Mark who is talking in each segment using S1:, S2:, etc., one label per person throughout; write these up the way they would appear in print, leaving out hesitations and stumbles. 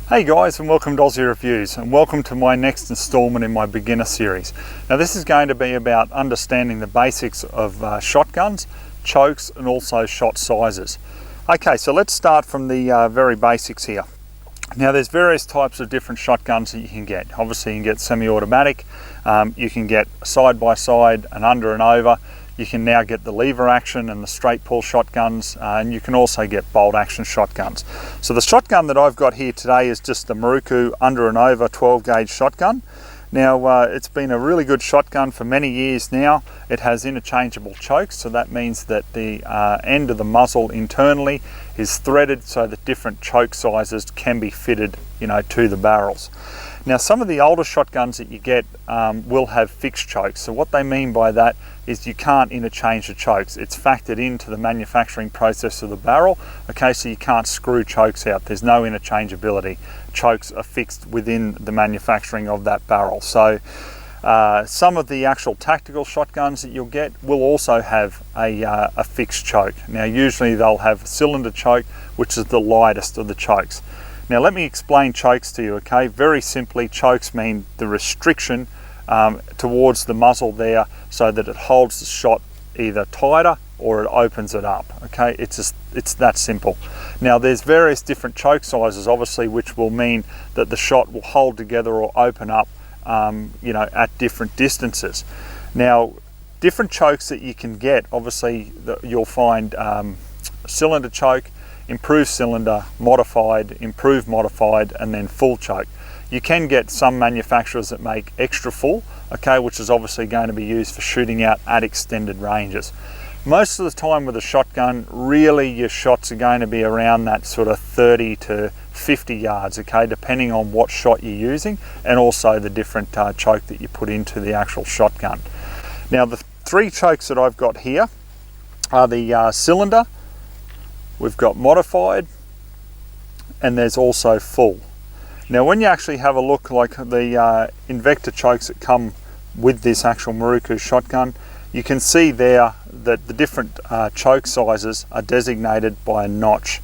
S1: Hey guys, and welcome to Aussie Reviews, and welcome to my next installment in my beginner series. Now this is going to be about understanding the basics of shotguns, chokes, and also shot sizes. Okay, so let's start from the very basics here. Now there's various types of different shotguns that you can get. Obviously you can get semi-automatic, you can get side-by-side and under and over. You can now get the lever action and the straight pull shotguns, and you can also get bolt action shotguns. So the shotgun that I've got here today is just the Maruku under and over 12 gauge shotgun. Now it's been a really good shotgun for many years now. It has interchangeable chokes, so that means that the end of the muzzle internally is threaded so that different choke sizes can be fitted, to the barrels. Now some of the older shotguns that you get will have fixed chokes. So what they mean by that is you can't interchange the chokes. It's factored into the manufacturing process of the barrel. Okay, so you can't screw chokes out. There's no interchangeability. Chokes are fixed within the manufacturing of that barrel. So some of the actual tactical shotguns that you'll get will also have a fixed choke. Now usually they'll have a cylinder choke, which is the lightest of the chokes. Now let me explain chokes to you, okay? Very simply, chokes mean the restriction towards the muzzle there so that it holds the shot either tighter or it opens it up, okay? It's that simple. Now there's various different choke sizes, obviously, which will mean that the shot will hold together or open up, at different distances. Now, different chokes that you can get, obviously, you'll find cylinder choke, improved cylinder, modified, improved modified, and then full choke. You can get some manufacturers that make extra full, okay, which is obviously going to be used for shooting out at extended ranges. Most of the time with a shotgun, really your shots are going to be around that sort of 30 to 50 yards, okay, depending on what shot you're using and also the different choke that you put into the actual shotgun. Now the three chokes that I've got here are the cylinder, we've got modified, and there's also full. Now when you actually have a look, like the Invector chokes that come with this actual Maruku shotgun, you can see there that the different choke sizes are designated by a notch.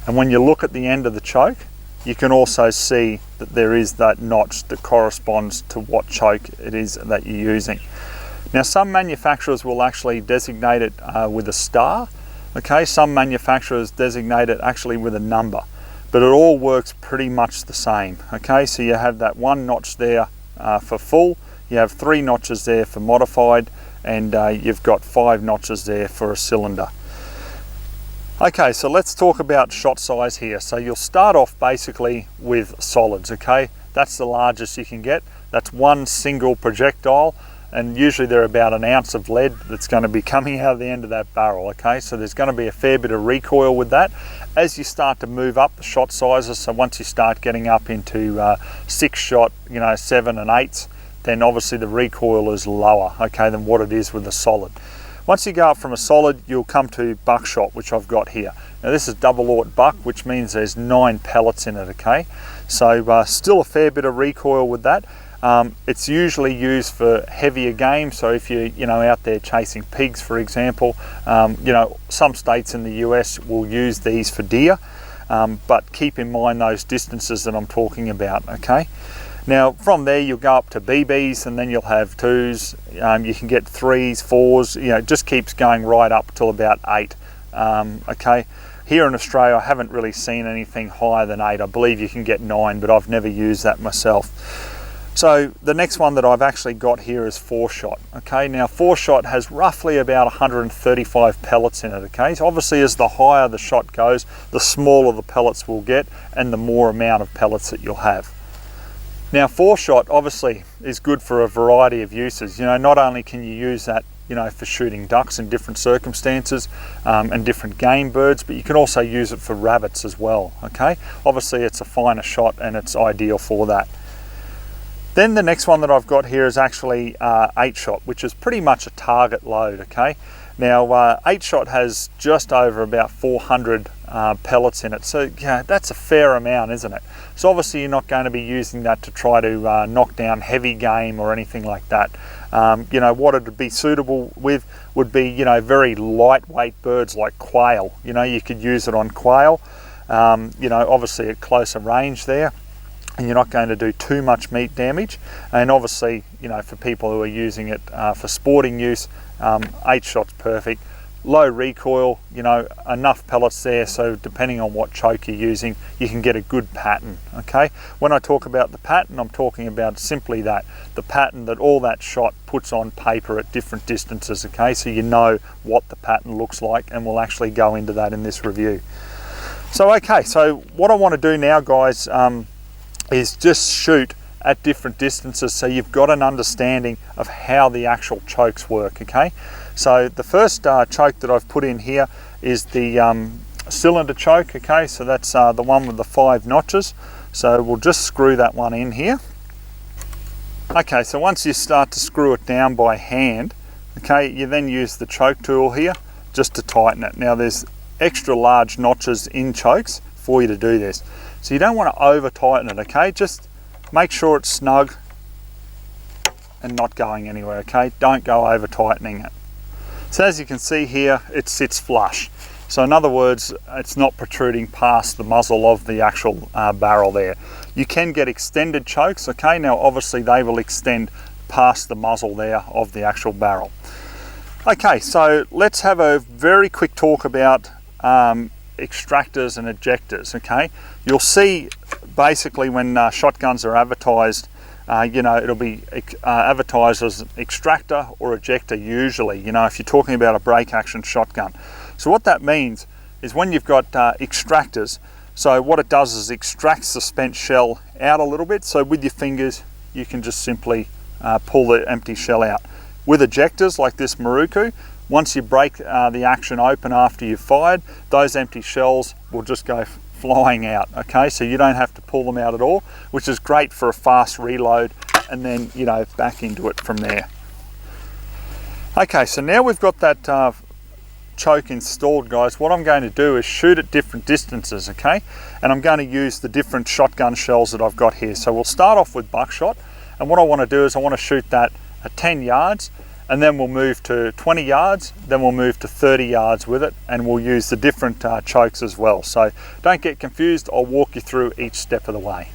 S1: And when you look at the end of the choke, you can also see that there is that notch that corresponds to what choke it is that you're using. Now some manufacturers will actually designate it with a star. Okay, some manufacturers designate it actually with a number, but it all works pretty much the same. Okay, so you have that one notch there for full, you have 3 notches there for modified, and you've got 5 notches there for a cylinder. Okay, so let's talk about shot size here. So you'll start off basically with solids, okay? That's the largest you can get. That's one single projectile, and usually they're about an ounce of lead that's going to be coming out of the end of that barrel, okay? So there's going to be a fair bit of recoil with that. As you start to move up the shot sizes, so once you start getting up into 6 shot, 7 and 8s, then obviously the recoil is lower, okay, than what it is with a solid. Once you go up from a solid, you'll come to buckshot, which I've got here. Now this is double-aught buck, which means there's 9 pellets in it, okay? So still a fair bit of recoil with that. It's usually used for heavier game, so if you're out there chasing pigs, for example, some states in the US will use these for deer, but keep in mind those distances that I'm talking about, okay? Now from there you'll go up to BBs, and then you'll have 2s, you can get 3s, 4s, it just keeps going right up till about 8, okay? Here in Australia I haven't really seen anything higher than 8. I believe you can get 9, but I've never used that myself. So the next one that I've actually got here is 4-shot. Okay, now 4-shot has roughly about 135 pellets in it. Okay, so obviously as the higher the shot goes, the smaller the pellets will get and the more amount of pellets that you'll have. Now 4-shot obviously is good for a variety of uses. Not only can you use that for shooting ducks in different circumstances and different game birds, but you can also use it for rabbits as well. Okay, obviously it's a finer shot and it's ideal for that. Then the next one that I've got here is actually 8-shot, which is pretty much a target load, okay? Now 8-shot has just over about 400 pellets in it, so that's a fair amount, isn't it? So obviously you're not going to be using that to try to knock down heavy game or anything like that. What it would be suitable with would be very lightweight birds like quail. You could use it on quail. you know, obviously at closer range there, and you're not going to do too much meat damage. And obviously, you know, for people who are using it for sporting use, 8 shots perfect. Low recoil, you know, enough pellets there, so depending on what choke you're using, you can get a good pattern. Okay, when I talk about the pattern, I'm talking about simply that, the pattern that all that shot puts on paper at different distances. Okay, so you know what the pattern looks like, and we'll actually go into that in this review. So okay, so what I want to do now, guys, is just shoot at different distances, so you've got an understanding of how the actual chokes work. Okay, so the first choke that I've put in here is the cylinder choke. Okay, so that's the one with the 5 notches, so we'll just screw that one in here. Okay, so once you start to screw it down by hand, okay, you then use the choke tool here just to tighten it. Now there's extra large notches in chokes for you to do this, so you don't want to over tighten it. Okay, just make sure it's snug and not going anywhere. Okay, don't go over tightening it. So as you can see here, it sits flush. So in other words, it's not protruding past the muzzle of the actual barrel there. You can get extended chokes. Okay, now obviously they will extend past the muzzle there of the actual barrel. Okay, so let's have a very quick talk about extractors and ejectors. Okay, you'll see basically when shotguns are advertised, you know, it'll be advertised as extractor or ejector usually, you know, if you're talking about a break action shotgun. So what that means is when you've got extractors, so what it does is extracts the spent shell out a little bit, so with your fingers you can just simply pull the empty shell out. With ejectors like this Maruku, once you break the action open after you've fired, those empty shells will just go flying out. Okay, so you don't have to pull them out at all, which is great for a fast reload, and then, you know, back into it from there. Okay, so now we've got that choke installed, guys. What I'm going to do is shoot at different distances. Okay, and I'm going to use the different shotgun shells that I've got here. So we'll start off with Buckshot, and what I want to do is I want to shoot that at 10 yards, and then we'll move to 20 yards, then we'll move to 30 yards with it, and we'll use the different chokes as well. So don't get confused, I'll walk you through each step of the way.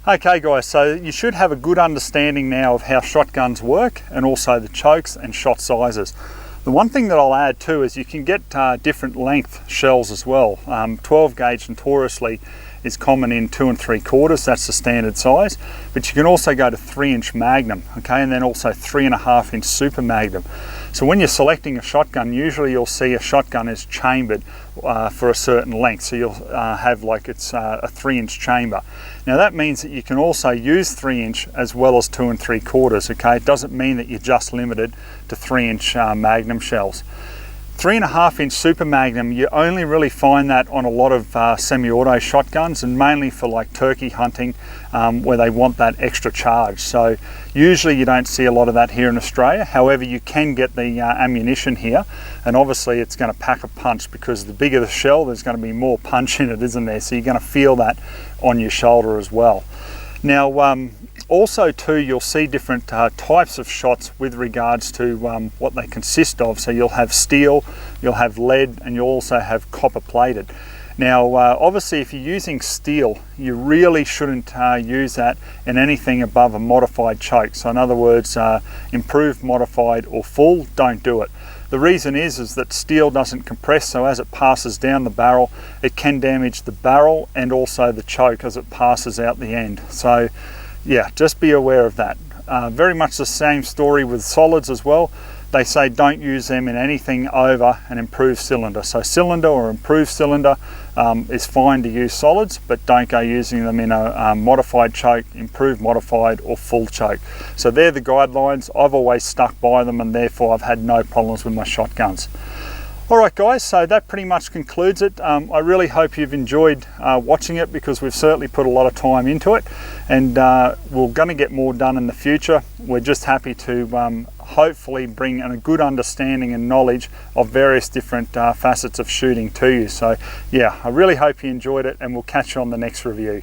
S1: Okay guys, so you should have a good understanding now of how shotguns work and also the chokes and shot sizes. The one thing that I'll add too is you can get different length shells as well. 12 gauge notoriously is common in 2 3/4, that's the standard size, but you can also go to 3-inch Magnum, okay, and then also 3.5-inch Super Magnum. So when you're selecting a shotgun, usually you'll see a shotgun is chambered for a certain length, so you'll have like it's a 3-inch chamber. Now that means that you can also use 3-inch as well as 2 3/4, okay? It doesn't mean that you're just limited to 3-inch Magnum shells. 3.5-inch Super Magnum, you only really find that on a lot of semi-auto shotguns, and mainly for like turkey hunting where they want that extra charge. So usually you don't see a lot of that here in Australia. However, you can get the ammunition here, and obviously it's going to pack a punch because the bigger the shell, there's going to be more punch in it, isn't there? So you're going to feel that on your shoulder as well. Now, also too, you'll see different types of shots with regards to what they consist of. So you'll have steel, you'll have lead, and you'll also have copper plated. Now obviously if you're using steel, you really shouldn't use that in anything above a modified choke. So in other words, improved, modified or full, don't do it. The reason is that steel doesn't compress, so as it passes down the barrel, it can damage the barrel and also the choke as it passes out the end. So yeah, just be aware of that. Very much the same story with solids as well. They say don't use them in anything over an improved cylinder. So cylinder or improved cylinder is fine to use solids, but don't go using them in a modified choke, improved, modified or full choke. So they're the guidelines. I've always stuck by them, and therefore I've had no problems with my shotguns. Alright guys, so that pretty much concludes it. I really hope you've enjoyed watching it, because we've certainly put a lot of time into it, and we're going to get more done in the future. We're just happy to hopefully bring a good understanding and knowledge of various different facets of shooting to you. So yeah, I really hope you enjoyed it, and we'll catch you on the next review.